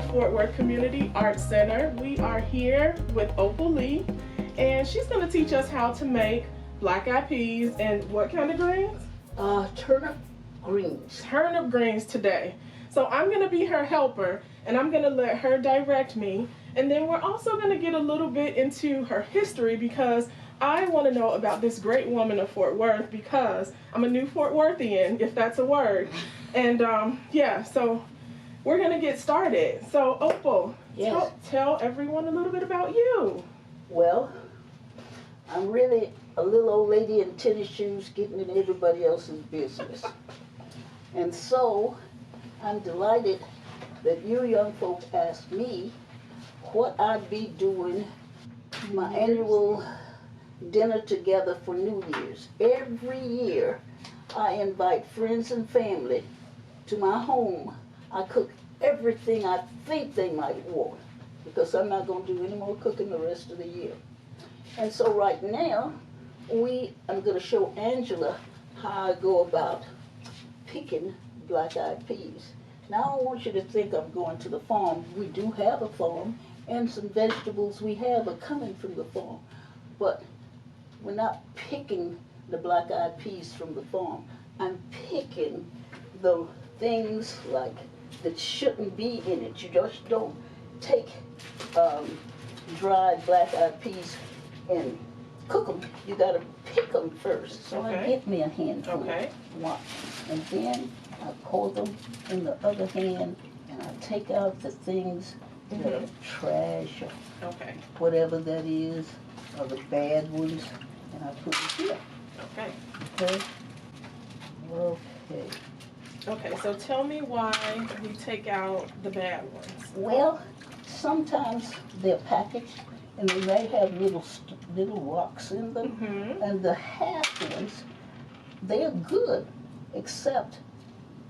the Fort Worth Community Arts Center. We are here with Opal Lee, and she's going to teach us how to make black-eyed peas and what kind of greens? Turnip greens. Turnip greens today. So I'm going to be her helper, and I'm going to let her direct me. And then we're also going to get a little bit into her history, because I want to know about this great woman of Fort Worth, because I'm a new Fort Worthian, if that's a word. And yeah, so we're going to get started. So Opal, Yes. tell everyone a little bit about you. Well, I'm really a little old lady in tennis shoes getting in everybody else's business. And so I'm delighted that you young folks asked me what I'd be doing my annual dinner together for New Year's. Every year I invite friends and family to my home. I cook everything I think they might want, because I'm not going to do any more cooking the rest of the year. And so right now, I'm going to show Angela how I go about picking black-eyed peas. Now I don't want you to think I'm going to the farm. We do have a farm, and some vegetables we have are coming from the farm. But we're not picking the black-eyed peas from the farm. I'm picking the things like that shouldn't be in it. You just don't take dried black-eyed peas and cook them. You got to pick them first. So I get me a handful. One. And then I pour them in the other hand, and I take out the things that are trash or whatever that is, or the bad ones, and I put them here. Okay, so tell me why you take out the bad ones. Well, sometimes they're packaged and they may have little rocks in them, and the half ones, they're good, except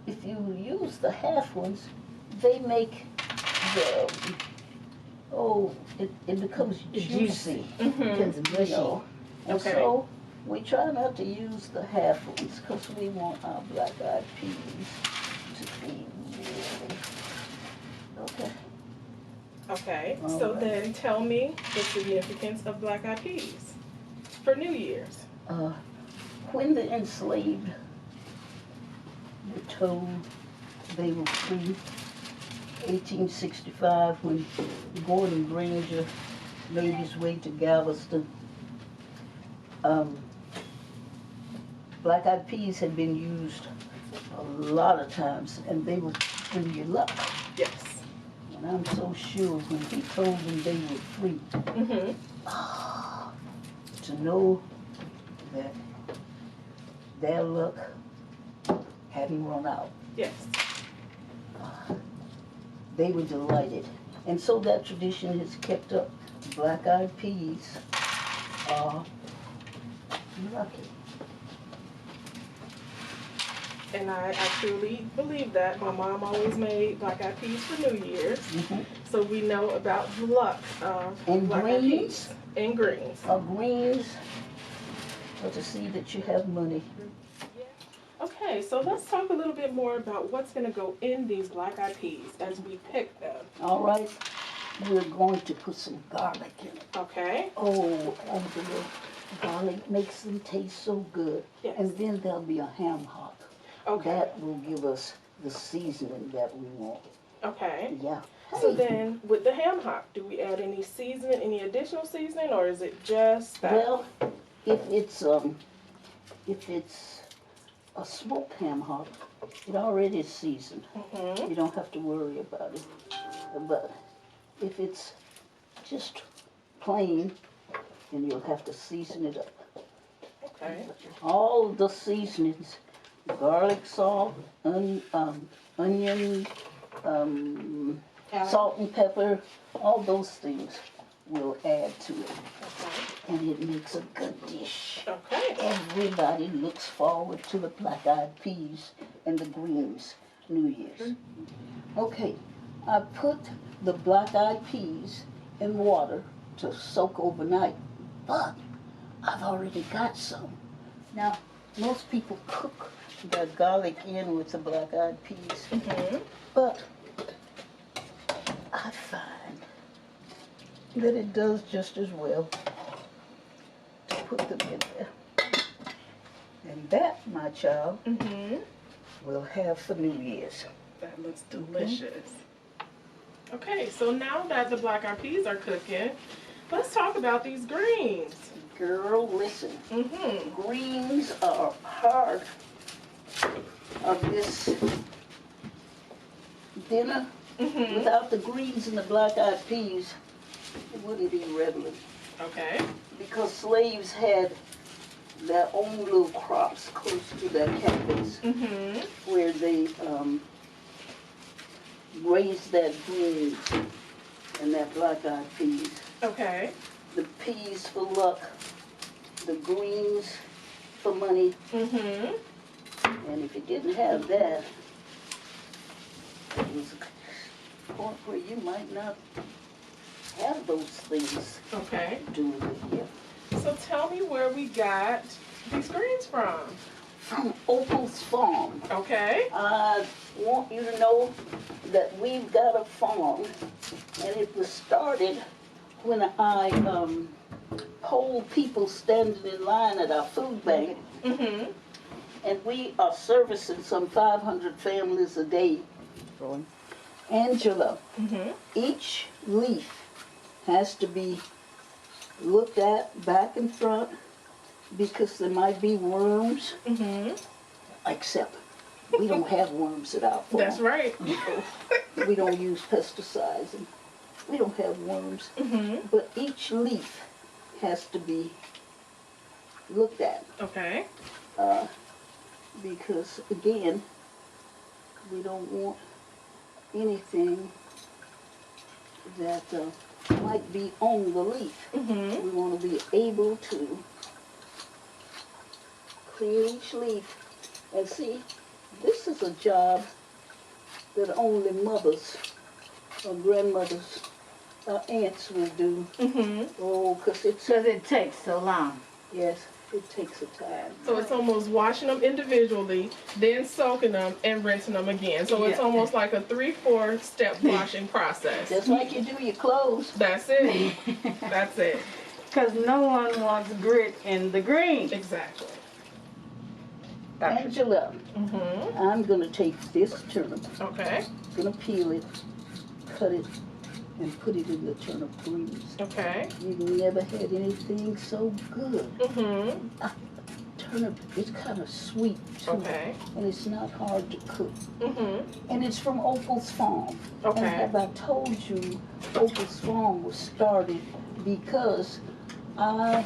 if you use the half ones, they make it becomes juicy. It becomes mushy. And so we try not to use the half ones, because we want our black-eyed peas to be really Okay, so then tell me the significance of black-eyed peas for New Year's. When the enslaved were told they were free, 1865, when Gordon Granger made his way to Galveston, black-eyed peas had been used a lot of times, and they were in your luck. Yes. And I'm so sure when he told them they were free, to know that their luck hadn't run out. Yes. They were delighted. And so that tradition has kept up. Black-eyed peas are lucky. And I truly believe that. My mom always made black-eyed peas for New Year's. So we know about the luck of black-eyed peas. And greens. Greens are to see that you have money. Okay, so let's talk a little bit more about what's going to go in these black-eyed peas as we pick them. All right, we're going to put some garlic in it. Okay. Oh, Angela, garlic makes them taste so good. Yes. And then there'll be a ham hock. Okay. That will give us the seasoning that we want. Okay. Yeah. So then, with the ham hock, do we add any seasoning, any additional seasoning, or is it just that? Well, if it's a smoked ham hock, it already is seasoned. You don't have to worry about it. But if it's just plain, then you'll have to season it up. Okay. All of the seasonings, garlic, salt, onion, salt and pepper, all those things will add to it. And it makes a good dish. Okay. Everybody looks forward to the black-eyed peas and the greens New Year's. Okay, I put the black-eyed peas in water to soak overnight, but I've already got some. Now, most people cook their garlic in with the black-eyed peas, but I find that it does just as well to put them in there. And that, my child, we'll have for New Year's. That looks delicious. Okay, so now that the black eyed peas are cooking, let's talk about these greens. Girl, listen. Greens are part of this dinner. Without the greens and the black eyed peas, it wouldn't be relevant. Okay. Because slaves had their own little crops close to their cabins where they raised their greens and their black eyed peas. Okay. The peas for luck, the greens for money. And if you didn't have that, it was a point where you might not have those things. Okay. Doing it here. So tell me where we got these greens from. From Opal's farm. Okay. I want you to know that we've got a farm, and it was started when I polled people standing in line at our food bank. And we are servicing some 500 families a day. Angela, each leaf has to be looked at back and front because there might be worms. Except we don't have worms at our farm. That's right. We don't use pesticides and we don't have worms. But each leaf has to be looked at. Okay. Because again, we don't want anything that might be on the leaf. We want to be able to clean each leaf. And see, this is a job that only mothers or grandmothers or aunts will do. Oh, because it takes so long. Yes, it takes a time. So it's almost washing them individually, then soaking them and rinsing them again. So it's almost like a 3-4 step washing process. Just like you do your clothes. That's it. That's it. Because no one wants grit in the green. Exactly. Angela, I'm going to take this turnip. Okay. I'm going to peel it, cut it, and put it in the turnip greens. Okay. You've never had anything so good. Turnip is kind of sweet too. Okay. And it's not hard to cook. And it's from Opal's farm. Okay. And have I told you, Opal's farm was started because I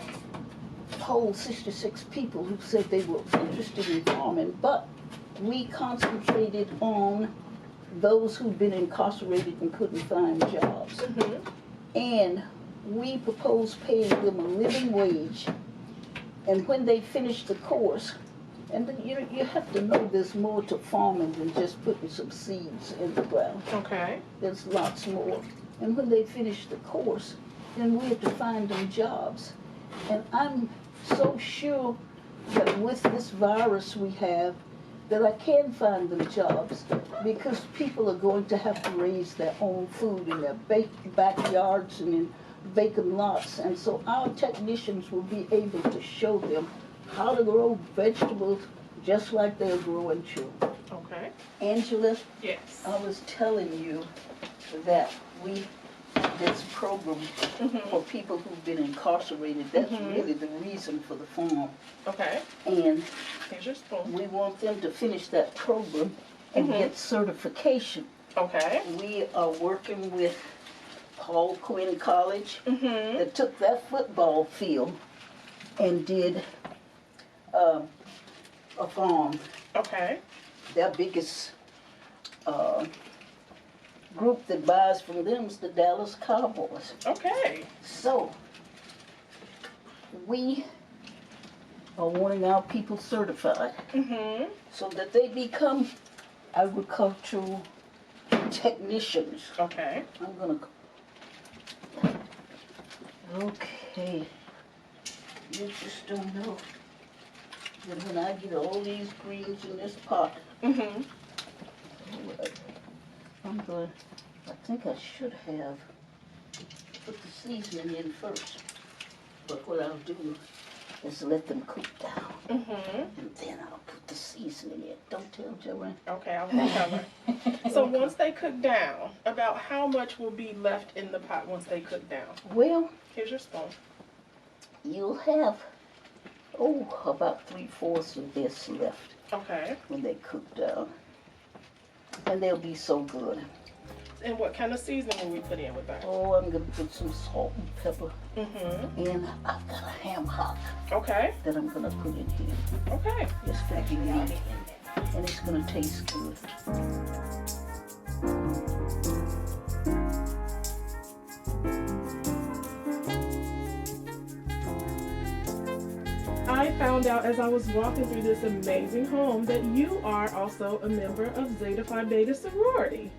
polled 66 people who said they were interested in farming, but we concentrated on those who'd been incarcerated and couldn't find jobs. And we proposed paying them a living wage. And when they finished the course, and then you have to know there's more to farming than just putting some seeds in the ground. Okay. There's lots more. And when they finished the course, then we had to find them jobs. And I'm so sure that with this virus we have, that I can find them jobs because people are going to have to raise their own food in their backyards and in vacant lots. And so our technicians will be able to show them how to grow vegetables just like they're growing children. Okay. Angela, Yes. I was telling you that we have this program for people who've been incarcerated. That's really the reason for the farm. Okay. And Here's your spoon. we want them to finish that program and get certification. Okay. We are working with Paul Quinn College that took that football field and did a farm. Okay. Their biggest group that buys from them is the Dallas Cowboys. Okay. So we are wanting our people certified so that they become agricultural technicians. Okay. I'm gonna. Okay. You just don't know that when I get all these greens in this pot, I'm going to I think I should have put the seasoning in first. But what I'll do is let them cook down. And then I'll put the seasoning in. Don't tell Joanne. Okay, I won't tell her. So once they cook down, about how much will be left in the pot once they cook down? Well, Here's your spoon. you'll have, about 3/4 of this left Okay. when they cook down. And they'll be so good. And what kind of seasoning will we put in with that? Oh, I'm going to put some salt and pepper. And I've got a ham hock Okay. that I'm going to put in here. Okay. Just to be in it. And it's going to taste good. I found out as I was walking through this amazing home that you are also a member of Zeta Phi Beta sorority.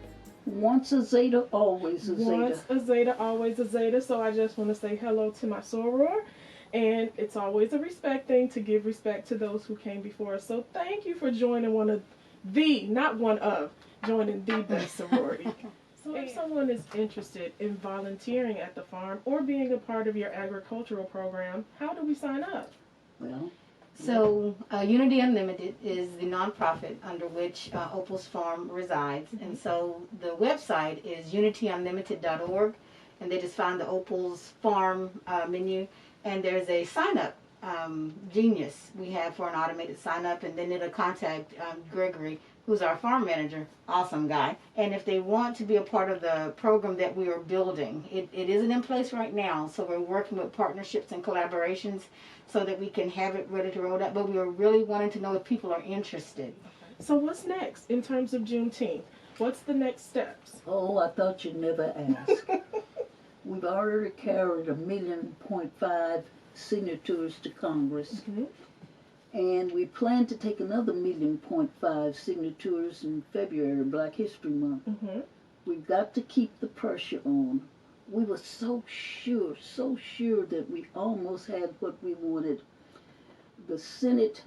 Once a Zeta, always a Zeta. Once a Zeta, always a Zeta. So I just want to say hello to my soror. And it's always a respect thing to give respect to those who came before us. So thank you for joining joining the best sorority. So if someone is interested in volunteering at the farm or being a part of your agricultural program, how do we sign up? Well, So, Unity Unlimited is the nonprofit under which Opal's farm resides. And so the website is unityunlimited.org. And they just find the Opal's farm menu. And there's a sign up genius we have for an automated sign up. And then it'll contact Gregory, who's our farm manager. Awesome guy. And if they want to be a part of the program that we are building, it isn't in place right now. So we're working with partnerships and collaborations so that we can have it ready to roll out. But we are really wanting to know if people are interested. So what's next in terms of Juneteenth? What's the next steps? oh, I thought you'd never ask. We've already carried 1.5 million signatures to Congress. And we plan to take another 1.5 million signatures in February, Black History Month. We've got to keep the pressure on. We were so sure that we almost had what we wanted. The Senate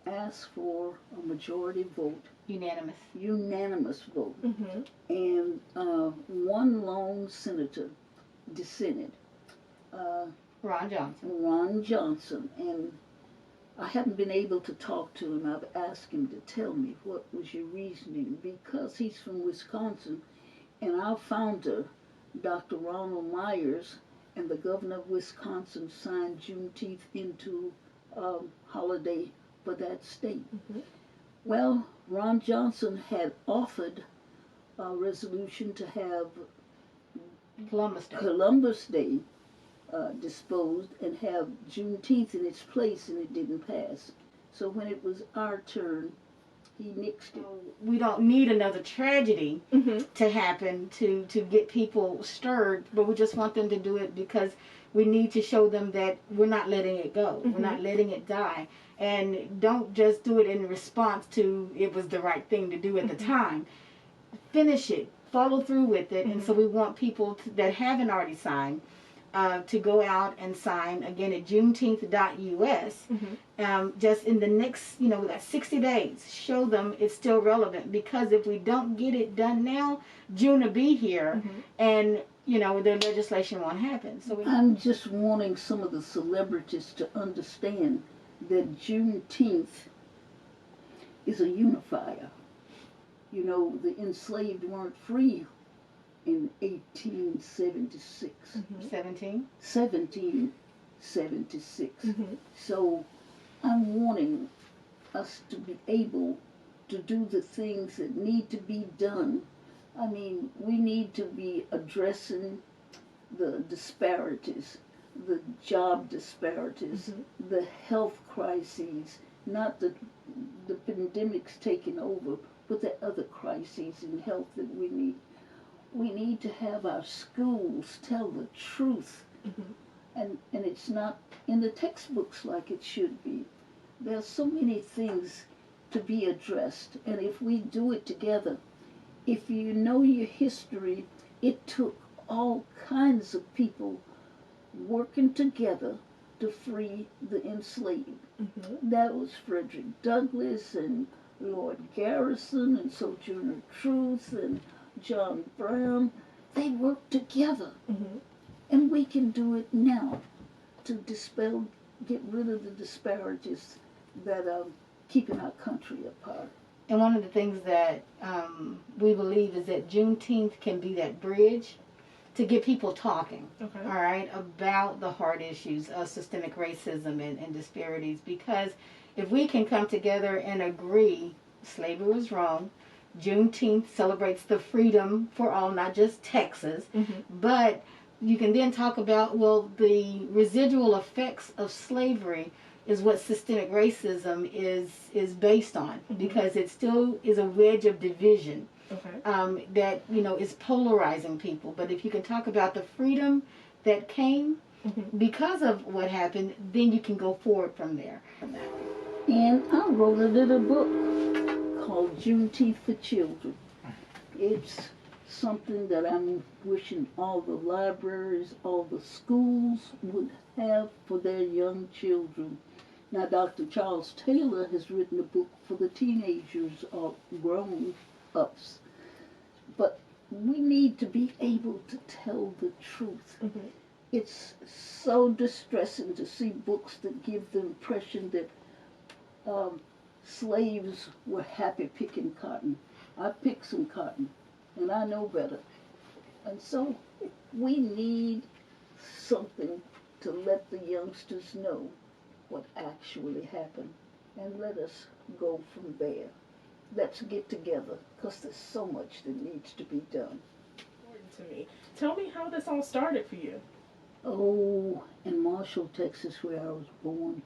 asked for a majority vote. Unanimous vote. And one lone senator dissented. Ron Johnson. And I haven't been able to talk to him. I've asked him to tell me what was your reasoning, because he's from Wisconsin, and our founder, Dr. Ronald Myers, and the governor of Wisconsin signed Juneteenth into holiday for that state. Well, Ron Johnson had offered a resolution to have Columbus Day disposed and have Juneteenth in its place, and it didn't pass. So when it was our turn, he nixed it. We don't need another tragedy to happen to get people stirred, but we just want them to do it because we need to show them that we're not letting it go. We're not letting it die. And don't just do it in response to it was the right thing to do at the time. Finish it. Follow through with it. And so we want people that haven't already signed to go out and sign again at Juneteenth.us. Just in the next, we got 60 days. Show them it's still relevant, because if we don't get it done now, June will be here, and the legislation won't happen. So I'm just wanting some of the celebrities to understand that Juneteenth is a unifier. The enslaved weren't free in 1876. 1776. So I'm wanting us to be able to do the things that need to be done. I mean, we need to be addressing the disparities, the job disparities, the health crises, not the pandemics taking over, but the other crises in health that we need. We need to have our schools tell the truth, and it's not in the textbooks like it should be. There's so many things to be addressed, and if we do it together, if you know your history, it took all kinds of people working together to free the enslaved. That was Frederick Douglass and Lord Garrison and Sojourner Truth and John Brown, they worked together. Mm-hmm. And we can do it now to get rid of the disparities that are keeping our country apart. And one of the things that we believe is that Juneteenth can be that bridge to get people talking, Okay. all right, about the hard issues of systemic racism and disparities. Because if we can come together and agree slavery was wrong, Juneteenth celebrates the freedom for all, not just Texas, Mm-hmm. but you can then talk about, well, the residual effects of slavery is what systemic racism is based on, because it still is a wedge of division. Okay. That is polarizing people. But if you can talk about the freedom that came Mm-hmm. because of what happened, then you can go forward from there. And I wrote a little book called Juneteenth for Children. It's something that I'm wishing all the libraries, all the schools would have for their young children. Now, Dr. Charles Taylor has written a book for the teenagers or grown-ups. But we need to be able to tell the truth. Mm-hmm. It's so distressing to see books that give the impression that slaves were happy picking cotton. I picked some cotton, and I know better. And so we need something to let the youngsters know what actually happened, and let us go from there. Let's get together, because there's so much that needs to be done. Important to me. Tell me how this all started for you. Oh, in Marshall, Texas, where I was born,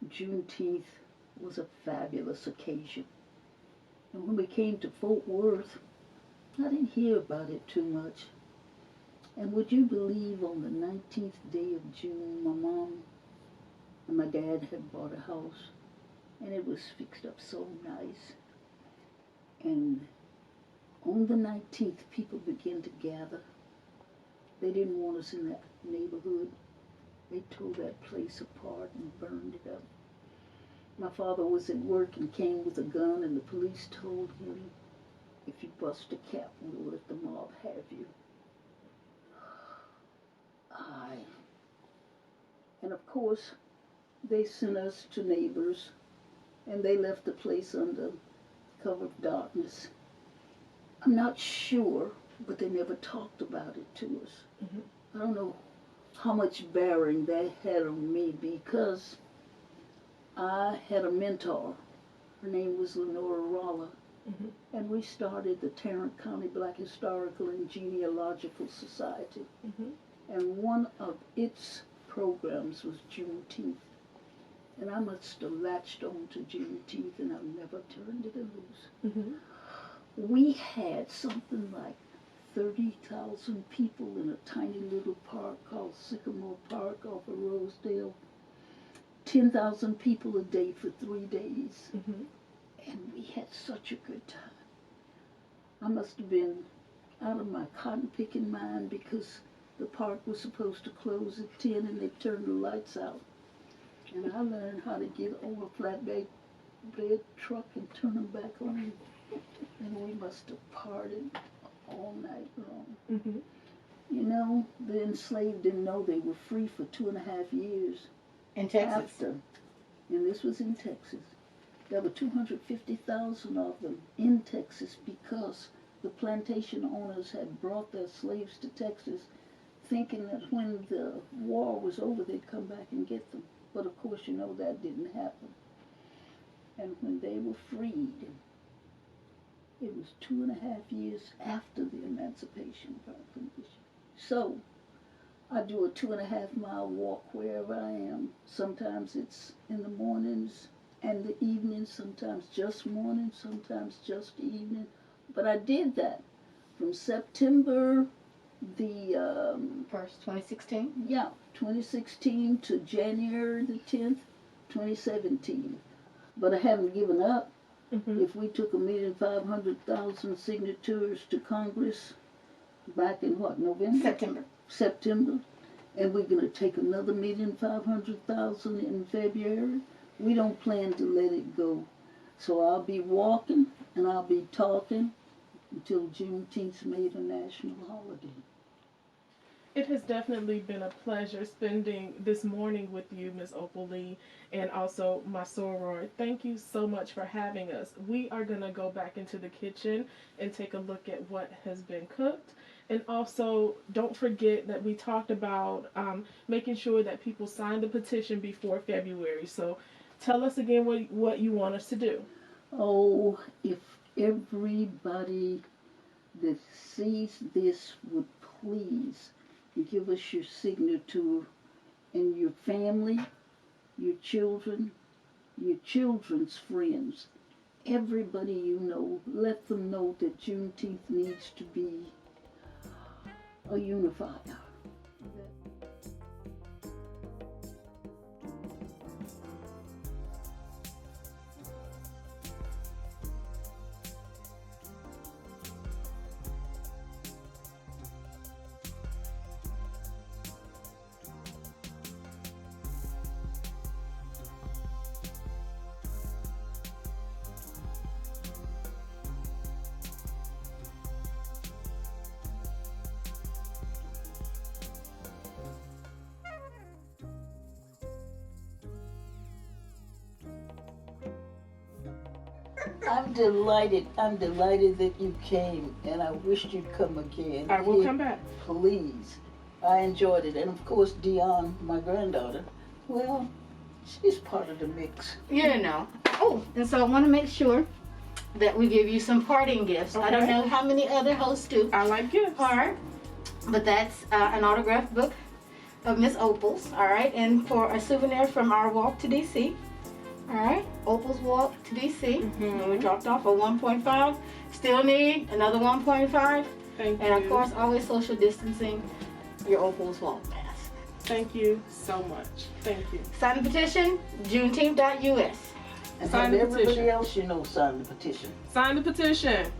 Juneteenth was a fabulous occasion. And when we came to Fort Worth, I didn't hear about it too much. And would you believe, on the 19th day of June, my mom and my dad had bought a house, and it was fixed up so nice. And on the 19th, people began to gather. They didn't want us in that neighborhood. They tore that place apart and burned it up. My father was at work and came with a gun, and the police told him, if you bust a cap, we'll let the mob have you. And of course, they sent us to neighbors, and they left the place under cover of darkness. I'm not sure, but they never talked about it to us. Mm-hmm. I don't know how much bearing that had on me, because I had a mentor. Her name was Lenora Rolla. Mm-hmm. And we started the Tarrant County Black Historical and Genealogical Society. Mm-hmm. And one of its programs was Juneteenth. And I must have latched on to Juneteenth, and I've never turned it loose. Mm-hmm. We had something like 30,000 people in a tiny little park called Sycamore Park off of Rosedale. 10,000 people a day for 3 days. Mm-hmm. And we had such a good time. I must have been out of my cotton picking mind, because the park was supposed to close at 10 and they turned the lights out. And I learned how to get on a flatbed truck and turn them back on. And we must have partied all night long. Mm-hmm. You know, the enslaved didn't know they were free for 2.5 years. In Texas. After. And this was in Texas. There were 250,000 of them in Texas, because the plantation owners had brought their slaves to Texas thinking that when the war was over, they'd come back and get them. But of course, you know, that didn't happen. And when they were freed, it was 2.5 years after the Emancipation Proclamation. So, I do a 2.5-mile walk wherever I am. Sometimes it's in the mornings and the evenings, sometimes just morning, sometimes just evening. But I did that from September the 1st, 2016? Yeah, 2016 to January the 10th, 2017. But I haven't given up. Mm-hmm. If we took 1,500,000 signatures to Congress back in what, November? September. And we're going to take another 1,500,000 in February. We don't plan to let it go. So I'll be walking and I'll be talking. until Juneteenth's made a national holiday. It has definitely been a pleasure spending this morning with you, Miss Opal Lee, and also my soror. Thank you so much for having us. We are going to go back into the kitchen and take a look at what has been cooked. And also, don't forget that we talked about making sure that people sign the petition before February. So tell us again what you want us to do. Oh, if everybody that sees this would please give us your signature, and your family, your children, your children's friends, everybody you know, let them know that Juneteenth needs to be a unifier. I'm delighted that you came, and I wished you'd come again. I will come back. Please. I enjoyed it. And of course, Dion, my granddaughter, well, she's part of the mix. You know. Oh, and so I want to make sure that we give you some parting gifts. Okay. I don't know how many other hosts do. I like gifts. All right. But that's an autographed book of Miss Opal's. All right. And for a souvenir from our walk to D.C. All right. Opal's walk to D.C. And we dropped off a 1.5. Still need another 1.5. Thank you. And of course, always social distancing your Opal's walk pass. Thank you so much. Thank you. Sign the petition, Juneteenth.us. And Sign have the everybody petition. else you know sign the petition. Sign the petition.